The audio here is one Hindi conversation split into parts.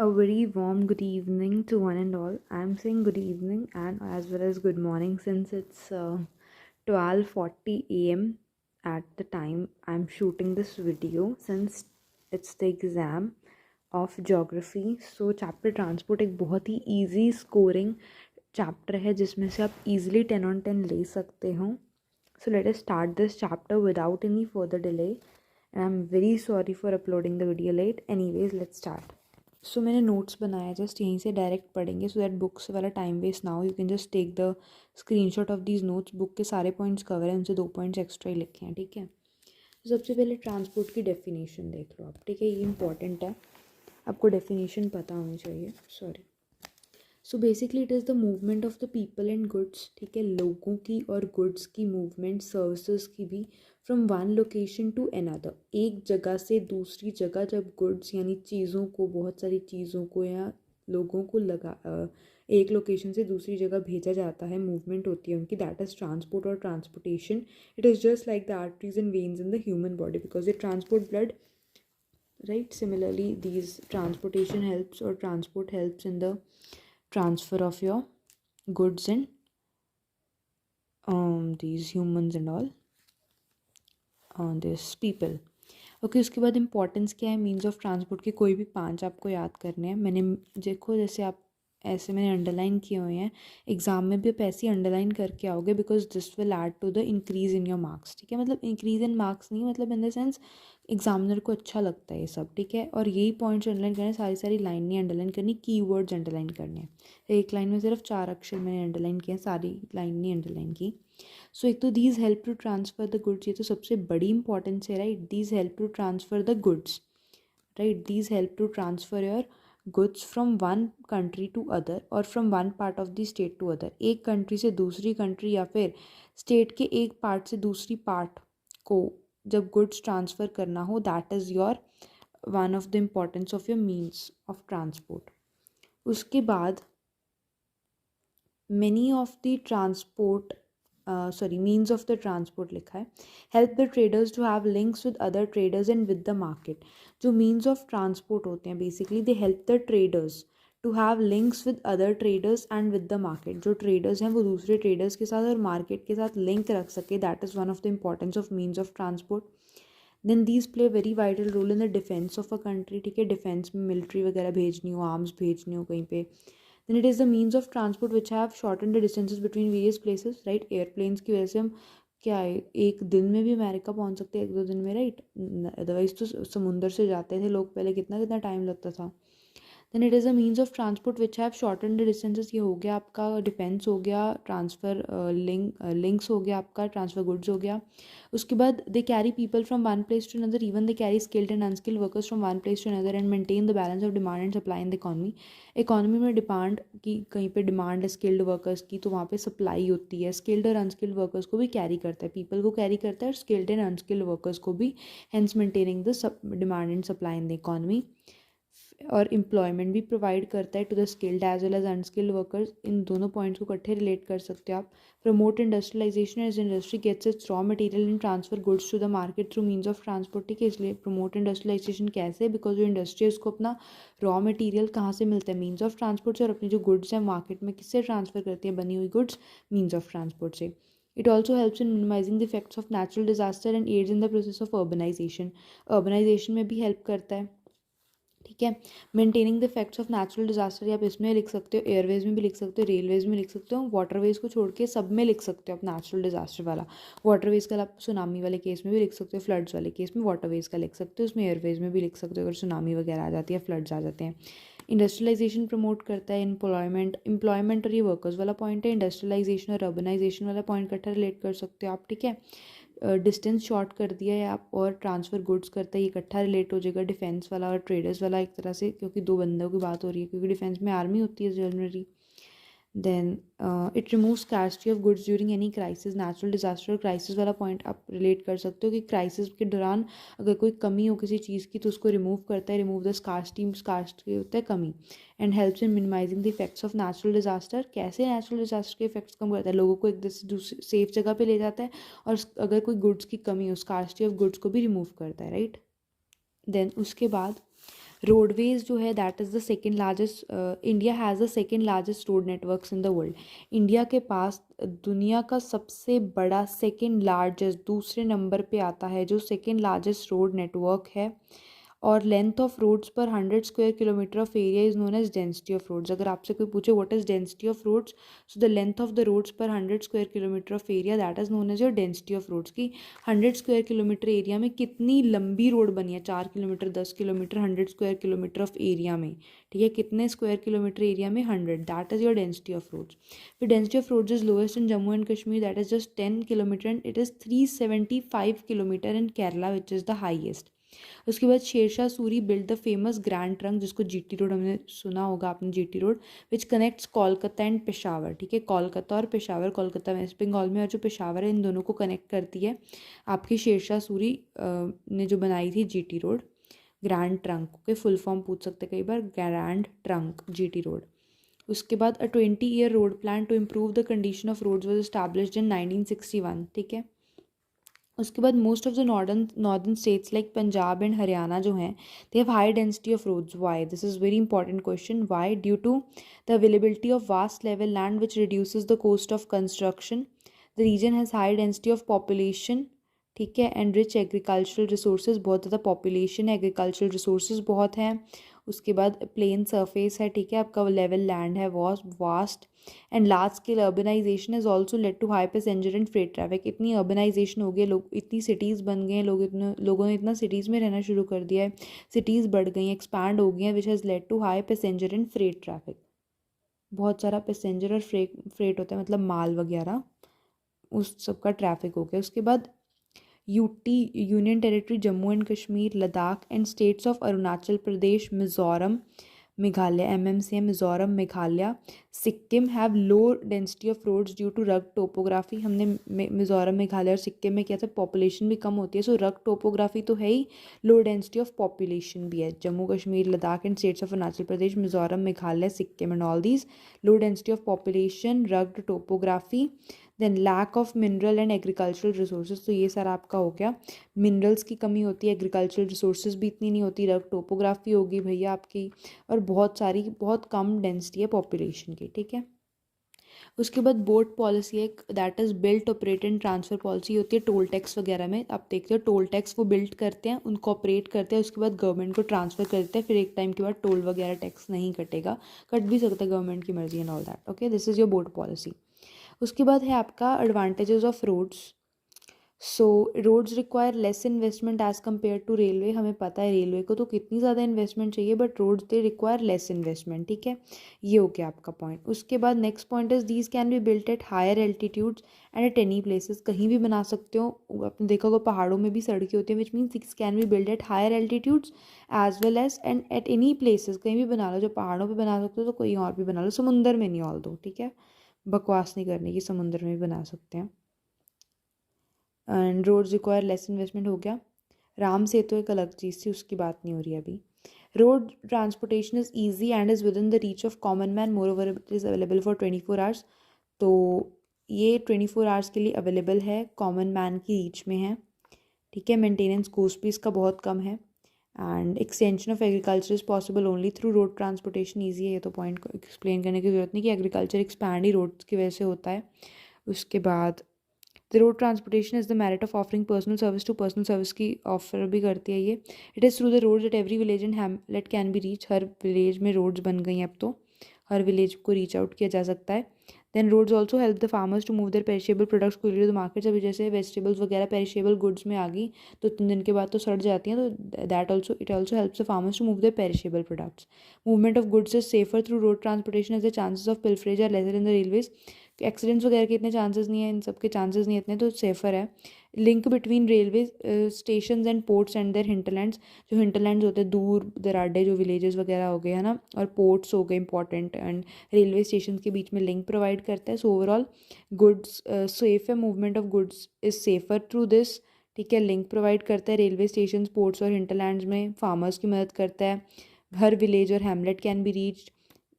A very warm good evening to one and all. I'm saying good evening and as well as good morning since it's 12:40 a.m. at the time I'm shooting this video since it's the exam of geography. So chapter transport एक बहुत ही easy scoring chapter है जिसमें से आप easily 10 on 10 ले सकते हो. So let us start this chapter without any further delay. And I'm very sorry for uploading the video late. Anyways, let's start. सो मैंने नोट्स बनाया जस्ट यहीं से डायरेक्ट पढ़ेंगे सो दैट बुक्स वाला टाइम वेस्ट ना हो. You can just take the screenshot of these notes. Book के सारे पॉइंट्स कवर हैं, उनसे 2 पॉइंट्स एक्स्ट्रा ही लिखे हैं. ठीक है. तो सबसे पहले ट्रांसपोर्ट की डेफिनेशन देख लो आप. ठीक है, ये इंपॉर्टेंट है, आपको डेफिनेशन पता होनी चाहिए. Sorry. So basically it is the movement of the people and goods. ठीक है, लोगों की और गुड्स की मूवमेंट, सर्विसेज की भी, from one location to another. एक जगह से दूसरी जगह जब गुड्स यानी चीज़ों को, बहुत सारी चीज़ों को या लोगों को एक लोकेशन से दूसरी जगह भेजा जाता है, मूवमेंट होती है उनकी, दैट इज़ ट्रांसपोर्ट और transportation. It is just like the arteries and veins in the human body because they transport blood, right? Similarly, these transportation helps or transport helps in the transfer of your goods and these humans and all this people. Okay, उसके बाद इंपॉर्टेंस क्या है मीन्स ऑफ ट्रांसपोर्ट के. कोई भी 5 आपको याद करने हैं. मैंने देखो जैसे आप ऐसे मैंने अंडरलाइन किए हुए हैं. एग्जाम में भी आप ऐसे ही अंडरलाइन करके आओगे because this will add to the increase in your marks. ठीक है, मतलब इंक्रीज इन मार्क्स नहीं, मतलब इन द सेंस एग्जामिनर को अच्छा लगता है ये सब. ठीक है, और यही पॉइंट्स अंडरलाइन करने, सारी लाइन नहीं अंडरलाइन करनी, कीवर्ड्स अंडरलाइन करने हैं. एक लाइन में सिर्फ 4 अक्षर मैंने अंडरलाइन किए हैं, सारी लाइन नहीं अंडरलाइन की. सो एक तो these help to transfer the goods, ये तो सबसे बड़ी इंपॉर्टेंस है, right? These help to transfer the goods, right? These help to transfer your goods from one country to other और from one part of the state to other. एक कंट्री से दूसरी कंट्री या फिर स्टेट के एक पार्ट से दूसरी पार्ट को जब गुड्स ट्रांसफ़र करना हो, that is your one of the importance of your means of transport. उसके बाद many of the transport means of the transport लिखा है. help the traders to have links with other traders and with the market. जो means of transport होते हैं basically they help the traders to have links with other traders and with the market. जो traders हैं वो दूसरे traders के साथ और market के साथ link रख सके, that is one of the importance of means of transport. then these play a very vital role in the defense of a country. ठीक है, defense में military वगैरह भेजनी हो, arms भेजनी हो कहीं पे. then it is the means of transport which have shortened the distances between various places, right? Airplanes की वजह से हम क्या है, एक दिन में भी अमेरिका पहुंच सकते हैं, 1-2 दिन में, राइट? अदरवाइज तो समुंदर से जाते थे लोग पहले, कितना कितना टाइम लगता था. then it is a means of transport which have shortened the distances. ये हो गया आपका डिफेंस, हो गया ट्रांसफ़र, लिंक्स हो गया आपका, ट्रांसफ़र गुड्स हो गया. उसके बाद they carry people from one place to another, even they carry skilled and unskilled workers from one place to another and maintain the balance of demand and supply in the economy. Economy में डिमांड की, कहीं पे डिमांड है स्किल्ड वर्कर्स की तो वहाँ पे सप्लाई होती है. स्किल्ड और अनस्किल्ड वर्कर्स को भी कैरी करता है, पीपल को कैरी करता है और स्किल्ड एंड अनस्किल्ड वर्कर्स को भी, hence maintaining the demand and supply in the economy. और एम्प्लॉयमेंट भी प्रोवाइड करता है to the skilled as well as unskilled workers. इन दोनों पॉइंट्स को इकट्ठे रिलेट कर सकते हो आप. Promote industrialisation, as industry gets its raw material and transfer goods to the market through means of transport. ठीक है, इसलिए प्रमोट इंडस्ट्रियलाइजेशन कैसे, बिकॉज जो इंडस्ट्री है उसको अपना रॉ मटेरियल कहाँ से मिलता है, मीन्स ऑफ ट्रांसपोर्ट से, और अपनी जो गुड्स हैं मार्केट में किससे ट्रांसफ़र करती है बनी हुई गुड्स, मीन्स ऑफ ट्रांसपोर्ट से. It also helps in minimizing the effects of natural disaster and aids in the process of urbanization. Urbanization में भी हेल्प करता है. ठीक है, maintaining the effects of natural disaster, आप इसमें लिख सकते हो, एयरवेज में भी लिख सकते हो, रेलवेज में लिख सकते हो, वाटरवेज को छोड़ के सब में लिख सकते हो आप नेचुरल डिजास्टर वाला. वाटरवेज का आप सुनामी वाले केस में भी लिख सकते हो, फ्लड्स वाले केस में वाटरवेज का लिख सकते हो, उसमें एयरवेज में भी लिख सकते हो अगर सुनामी वगैरह आ जाती है, फ्लड्स आ जाते हैं. इंडस्ट्रियलाइजेशन प्रमोट करता है एम्प्लॉयमेंट और ये वर्कर्स वाला पॉइंट है. इंडस्ट्रियलाइजेशन और अर्बनाइजेशन वाला पॉइंट इकट्ठा रिलेट कर सकते हो आप. ठीक है, डिस्टेंस शॉर्ट कर दिया है आप, और ट्रांसफ़र गुड्स करता है, ये इकट्ठा रिलेट हो जाएगा डिफेंस वाला और ट्रेडर्स वाला एक तरह से, क्योंकि 2 बंदों की बात हो रही है, क्योंकि डिफेंस में आर्मी होती है generally. Then it remove scarcity of goods during any crisis. Natural disaster और क्राइसिस वाला पॉइंट आप रिलेट कर सकते हो कि क्राइसिस के दौरान अगर कोई कमी हो किसी चीज़ की तो उसको रिमूव करता है. रिमूव द स्कार्सिटी होता है कमी. And helps in minimizing the effects of natural disaster. कैसे नेचुरल डिजास्टर के इफेक्ट्स कम करता है, लोगों को एक दूसरी सेफ जगह पे ले जाता है, और अगर कोई गुड्स की कमी हो, स्कार्सिटी ऑफ गुड्स को भी रिमूव करता है, राइट? देन उसके बाद रोडवेज जो है that is the second largest, India has the second largest road networks in the world. India के पास दुनिया का सबसे बड़ा सेकेंड लार्जेस्ट, दूसरे नंबर पे आता है जो सेकेंड लार्जेस्ट रोड नेटवर्क है। और length of roads per 100 square kilometre of area is known as density of roads. अगर आपसे कोई पूछे what is density of roads, so the length of the roads per 100 square kilometre of area that is known as your density of roads. की 100 स्क्वायर किलोमीटर एरिया में कितनी लंबी रोड बनी है, 4 kilometre, 10 kilometre, 100 square kilometre of area में, ठीक है, कितने स्क्वायर किलोमीटर एरिया में, 100, that is your density of roads. फिर density of roads is lowest in Jammu and Kashmir that is just 10 kilometre and it is 375 kilometre in Kerala which is the highest. उसके बाद Sher Shah Suri build the famous grand trunk, जिसको जीटी रोड हमने सुना होगा आपने, GT road, which connects Kolkata and Peshawar, ठीक है, कोलकाता और पेशावर, कोलकाता वेस्ट बंगाल में और जो पेशावर है इन दोनों को कनेक्ट करती है आपकी शेरशाह सूरी ने जो बनाई थी जीटी रोड। ग्रैंड ट्रंक के फुल फॉर्म पूछ सकते कई बार, ग्रैंड ट्रंक जीटी रोड। उसके बाद a 20-year road plan to improve the condition of roads was established in 1961, ठीक है। उसके बाद most of the northern states like Punjab and Haryana जो हैं they have high density of roads. Why? This is very important question. Why? Due to the availability of vast level land which reduces the cost of construction. The region has high density of population, ठीक है, एंड रिच एग्रीकल्चरल रिसोर्सेज, बहुत ज़्यादा पॉपुलेशन है, एग्रीकल्चरल रिसोर्सेज बहुत हैं। उसके बाद प्लेन सरफेस है, ठीक है, आपका लेवल लैंड है, vast and large scale urbanization is also lead to high passenger and freight traffic. इतनी अर्बनाइजेशन हो गई, लोग इतनी सिटीज़ बन गए हैं, लोगों ने इतना सिटीज़ में रहना शुरू कर दिया है, सिटीज़ बढ़ गई हैं, एक्सपैंड हो गई हैं, which has lead to high passenger and freight traffic. बहुत सारा पैसेंजर और फ्रेट होता है, मतलब माल वगैरह, उस सब का ट्रैफिक हो गया। उसके बाद UT union territory Jammu and Kashmir, Ladakh and states of Arunachal Pradesh, Mizoram, Meghalaya, MMC है Mizoram, Meghalaya, Sikkim have low density of roads due to rug topography. हमने मिज़ोरम, मेघालय और सिक्किम में क्या था, पॉपुलेशन भी कम होती है, सो रग टोपोग्राफी तो है ही, लो डेंसिटी ऑफ पॉपुलेशन भी है। Jammu Kashmir, Ladakh and states of Arunachal Pradesh, Mizoram, Meghalaya, Sikkim and all these, low density of population, rugged topography, then lack of mineral and agricultural resources. तो ये सारा आपका हो गया, मिनरल्स की कमी होती है, एग्रीकल्चरल रिसोर्सेज भी इतनी नहीं होती, रग टोपोग्राफी होगी भैया आपकी, और बहुत कम डेंसिटी है पॉपुलेशन की, ठीक है। उसके बाद बोर्ड पॉलिसी है, that is built operate and transfer policy होती है टोल टैक्स वगैरह में। आप देखते हो टोल टैक्स वो बिल्ड करते हैं, उनको ऑपरेट करते हैं, उसके बाद गवर्नमेंट को ट्रांसफ़र करते हैं, फिर एक टाइम के बाद टोल वगैरह टैक्स नहीं कटेगा, कट भी सकता है, गवर्नमेंट की मर्जी and all that, okay, this is your board policy. उसके बाद है आपका advantages of roads. So roads require less investment as compare to railway. हमें पता है रेलवे को तो कितनी ज़्यादा इन्वेस्टमेंट चाहिए, but roads they require less investment, ठीक है, ये हो गया आपका पॉइंट। उसके बाद next point is these can be built at higher altitudes and at any places. कहीं भी बना सकते हो, आपने देखा होगा पहाड़ों में भी सड़कें होती हैं, which means this can be built at higher altitudes as well as and at any places. कहीं भी बना लो, जो पहाड़ों पर बना सकते हो तो कोई और भी बना लो, समुंदर में नहीं ऑल दो, ठीक है, बकवास नहीं करने की, समुद्र में भी बना सकते हैं। And roads require less investment हो गया। राम सेतु एक अलग चीज़ थी, उसकी बात नहीं हो रही अभी। Road transportation is easy and is with in the reach of common man, more over it is available for 24 hours. तो ये 24 आवर्स के लिए अवेलेबल है, कॉमन मैन की रीच में है, ठीक है। मेंटेनेंस कॉस्ट भी इसका बहुत कम है। And extension of agriculture is possible only through road transportation. Easy है, ये तो पॉइंट को एक्सप्लेन करने की ज़रूरत नहीं कि एग्रीकल्चर एक्सपैंड ही रोड्स की वजह से होता है। उसके बाद the road transportation is the merit of offering personal service to personal service की ऑफर भी करती है ये। It is through the road at every village and hamlet can be reach. हर विलेज में रोड्स बन गई हैं अब तो, हर विलेज को रीच आउट किया जा सकता है। Then roads also help the farmers to move their perishable products quickly to the markets. अभी जैसे वेजिटेबल्स वगैरह पेरिशेबल गुड्स में आ गई तो 3 दिन के बाद तो सड़ जाती हैं, तो that also it also helps the farmers to move their perishable products. Movement of goods is safer through road transportation as the chances of pilferage are lesser in the railways. Accidents वगैरह के इतने चांसेस नहीं है, इन सब के चांसेस नहीं इतने, तो सेफ़र है। Link between railway station and ports and their hinterlands. जो हिंटरलैंड्स होते हैं, दूर दराडे जो विलेजेस वगैरह हो गए है ना, और पोर्ट्स हो गए इंपॉर्टेंट, एंड रेलवे स्टेशन के बीच में लिंक प्रोवाइड करता है। सो ओवरऑल गुड्स सेफ है, movement of goods is safer through this, ठीक है। लिंक प्रोवाइड करता है रेलवे स्टेशन, पोर्ट्स और हिंटरलैंड्स में, फार्मर्स की मदद करता है। हर विलेज और hamlet can be reached,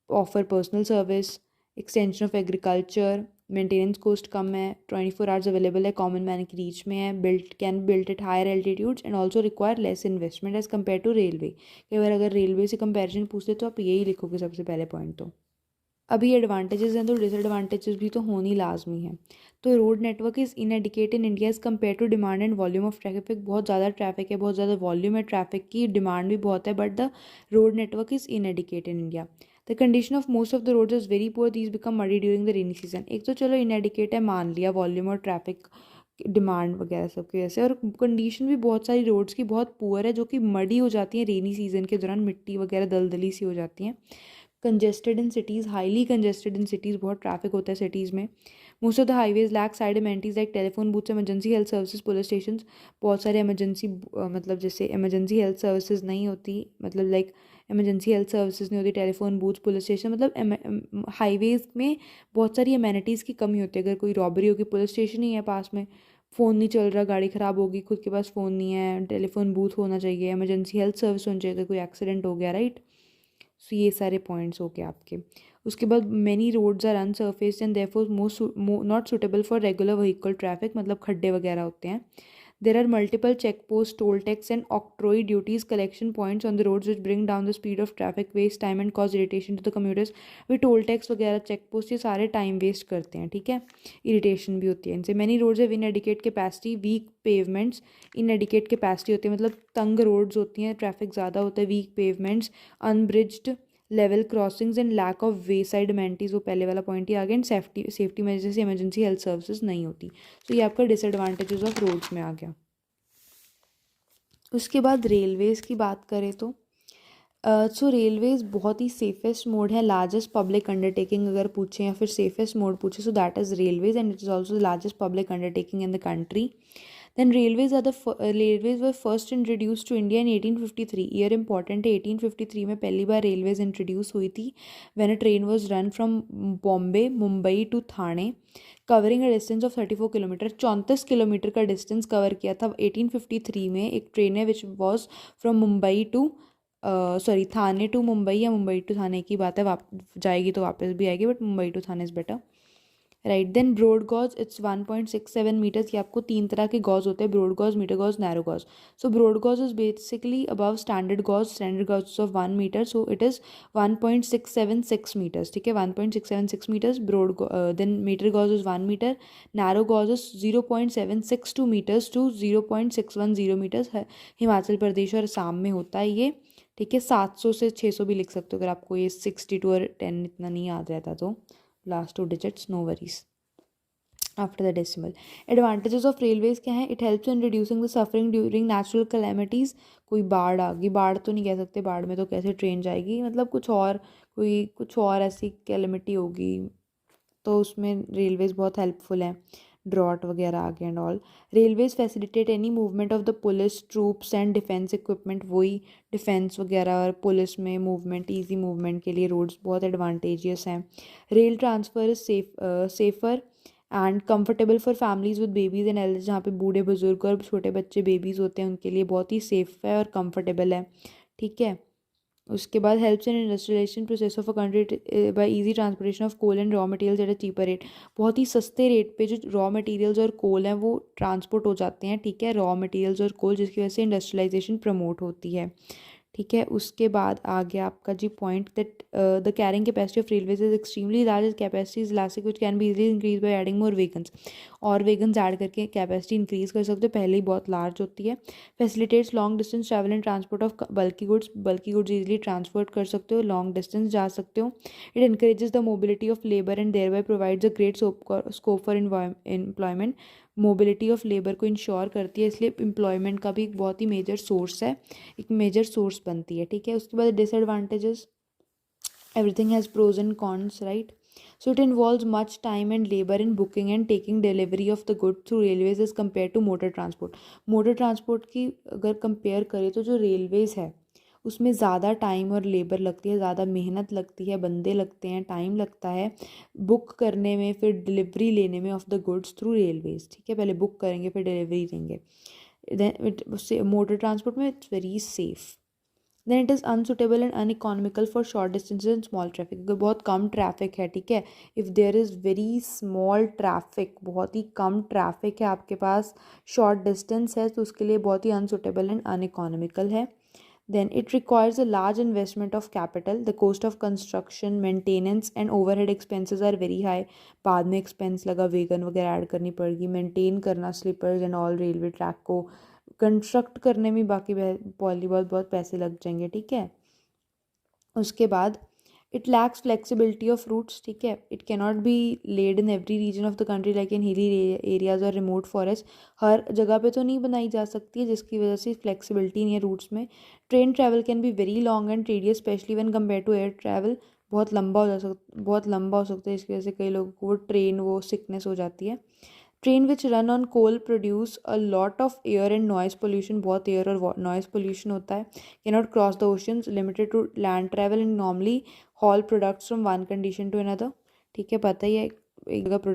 offer personal service, extension of agriculture, maintenance cost कम है, 24 आवर्स अवेलेबल है, कॉमन मैन की रीच में है, built at higher altitudes and also require less investment as compare to railway. कई बार अगर रेलवे से कंपेरिजन पूछते तो आप यही लिखोगे सबसे पहले पॉइंट। तो अभी एडवांटेजेस हैं तो डिसएडवांटेजेस भी तो होनी लाजमी है। तो road network is inadequate in India as compare to demand and volume of traffic. बहुत ज़्यादा ट्रैफिक है, बहुत ज़्यादा वॉल्यूम है ट्रैफिक की, डिमांड भी बहुत है, but the road network is inadequate in India. The condition of most of the roads is very poor, these become muddy during the rainy season. एक तो चलो इनएडिकेट है, मान लिया, वॉल्यूम और ट्रैफिक डिमांड वगैरह सब की वजह से, और कंडीशन भी बहुत सारी रोड्स की बहुत पुअर है जो कि मडी हो जाती हैं रेनी सीजन के दौरान, मिट्टी वगैरह दलदली सी हो जाती हैं। Congested in cities, highly congested in cities, बहुत ट्रैफिक होता है सिटीज़ में। Most of the highways lack side amenities like telephone booths, emergency health services, police station. बहुत सारे इमरजेंसी मतलब जैसे इमरजेंसी हेल्थ सर्विसेज नहीं होती, मतलब लाइक इमरजेंसी हेल्थ सर्विसेज नहीं होती, टेलीफोन बूथ, पुलिस स्टेशन, मतलब हाईवेज़ में बहुत सारी अमेनिटीज़ की कमी होती है। अगर कोई रॉबरी होगी, पुलिस स्टेशन ही है पास में, फ़ोन नहीं चल रहा, गाड़ी ख़राब होगी, खुद के पास फ़ोन नहीं है, टेलीफोन बूथ होना चाहिए, इमरजेंसी हेल्थ सर्विस होनी चाहिए अगर कोई एक्सीडेंट हो गया, राइट। सो ये सारे पॉइंट्स हो गए आपके। उसके बाद many roads are unsurfaced and therefore not suitable for regular vehicle traffic, मतलब खड्डे वगैरह होते हैं। There are multiple check post, toll tax and octroi duties collection points on the roads which bring down the speed of traffic, waste time and cause irritation to the commuters. वे टोल टैक्स वगैरह, चेक पोस्ट, ये सारे टाइम वेस्ट करते हैं, ठीक है, इरिटेशन भी होती है इनसे। Many roads have inadequate capacity, weak pavements, inadequate capacity होती है मतलब तंग रोड्स होती हैं, ट्रैफिक ज़्यादा होता है, weak pavements, unbridged level crossings and lack of way side amenities, वो पहले वाला पॉइंट ही आ गया। एंड सेफ्टी मेजर्स जैसे इमरजेंसी हेल्थ सर्विसेज नहीं होती। तो ये आपका डिसएडवांटेजेस ऑफ रोड्स में आ गया। उसके बाद रेलवेज़ की बात करें तो सो रेलवेज़ बहुत ही सेफेस्ट मोड है, लार्जेस्ट पब्लिक अंडरटेकिंग अगर पूछें या फिर सेफेस्ट मोड पूछे, so that is Railways and it is also the largest public undertaking in the country. Then railways were first introduced to India in 1853. Year important है, 1853 में पहली बार रेलवेज इंट्रोड्यूस हुई थी, when a train was run from Bombay Mumbai to Thane, covering a distance of 34 kilometre, 34 kilometre का डिस्टेंस कवर किया था 1853 में। एक ट्रेन है which was from Mumbai to Thane to Mumbai, या मुंबई टू थाने की बात है, जाएगी तो वापस भी आएगी, but Mumbai to Thane is better, right. Then broad gauge, it's 1.67 metres. ये आपको 3 तरह के गॉज होते हैं, broad gauge, metre gauge, narrow gauge. So broad gauge is basically above standard gauge of 1 metre, so it is 1.676 metres, ठीक है, 1.676 metres broad. Then metre gauge is 1 metre, narrow gauge is 0.762 metres to 0.610 metres. Himachal Pradesh और असम में होता है ये, ठीक है। 700 से 600 भी लिख सकते हो अगर आपको ये 62 और 10 इतना नहीं याद रहता तो, last 2 digits, no worries after the decimal. Advantages of railways क्या हैं? It helps in reducing the suffering during natural calamities. कोई बाढ़ आ गई, बाढ़ तो नहीं कह सकते, बाढ़ में तो कैसे ट्रेन जाएगी, मतलब कुछ और ऐसी कैलेमिटी होगी तो उसमें रेलवेज बहुत हेल्पफुल है। ड्रॉट वगैरह आ गए and all. Railways facilitate any movement of the police troops and defence equipment, वही डिफेंस वगैरह और पुलिस में मूवमेंट, ईजी मूवमेंट के लिए रोड्स बहुत एडवांटेजियस हैं। Rail transfer is safer and comfortable for families with babies and elders, जहाँ पे बूढ़े बुजुर्ग और छोटे बच्चे बेबीज़ होते हैं उनके लिए बहुत ही सेफ है और कंफर्टेबल है, ठीक है। उसके बाद helps in industrialisation process of a country by easy transportation of coal and raw materials at a cheaper rate. बहुत ही सस्ते रेट पे जो रॉ मटेरियल्स और कोल हैं वो ट्रांसपोर्ट हो जाते हैं, ठीक है, रॉ मटेरियल्स और कोल, जिसकी वजह से इंडस्ट्रियलाइजेशन प्रमोट होती है, ठीक है। उसके बाद आ गया आपका G point that the carrying capacity of railways is extremely large, capacity is elastic which can be easily increase by adding more wagons, और वेगन्स ऐड करके कैपेसिटी इंक्रीज कर सकते हो, पहले ही बहुत लार्ज होती है। Facilitates long distance travel and transport of bulky goods easily transport कर सकते हो, लॉन्ग डिस्टेंस जा सकते हो। It encourages the mobility of labour and there bye provides a great scope for employment, mobility of labour को इंश्योर करती है, इसलिए एम्प्लॉयमेंट का भी एक बहुत ही मेजर सोर्स है, एक मेजर सोर्स बनती है, ठीक है। उसके बाद disadvantages, everything has pros and cons, right. So it involves much time and labor in booking and taking delivery of the goods through railways as compared to motor transport. Motor transport की अगर कंपेयर करें तो जो रेलवेज़ है उसमें ज़्यादा टाइम और लेबर लगती है, ज़्यादा मेहनत लगती है, बंदे लगते हैं, टाइम लगता है बुक करने में, फिर डिलीवरी लेने में of the goods through railways, ठीक है। पहले बुक करेंगे फिर डिलीवरी देंगे। मोटर ट्रांसपोर्ट में it's very safe, then it is unsuitable and uneconomical for short distances and small traffic, अगर बहुत कम ट्रैफिक है, ठीक है, if there is very small traffic, बहुत ही कम ट्रैफिक है आपके पास, शॉर्ट डिस्टेंस है, तो उसके लिए बहुत ही अनसुटेबल एंड अनइकोनॉमिकल है. Then it requires a large investment of capital. The cost of construction, maintenance and overhead expenses are very high. बाद में expense लगा, वेगन वगैरह ऐड करनी पड़ेगी, मेंटेन करना sleepers and all railway track को, कंस्ट्रक्ट करने में बाकी पॉली बहुत पैसे लग जाएंगे, ठीक है. उसके बाद it lacks flexibility of routes, ठीक है, it cannot be laid in every region of the country like in hilly areas और रिमोट फॉरेस्ट. हर जगह पे तो नहीं बनाई जा सकती है, जिसकी वजह से फ्लेक्सिबिलिटी नहीं है रूट्स में. Train travel can be very long and tedious specially when compare to air travel. बहुत लंबा हो सकता है, इसकी वजह से कई लोगों को वो सिकनेस हो जाती है. Train which run on coal produce a lot of air and noise pollution, बहुत एयर और नॉइज पोल्यूशन होता है. Cannot cross the oceans, limited to land travel and normally haul products from one condition to another. ठीक है, पता ही है, एक जगह प्रोडक्ट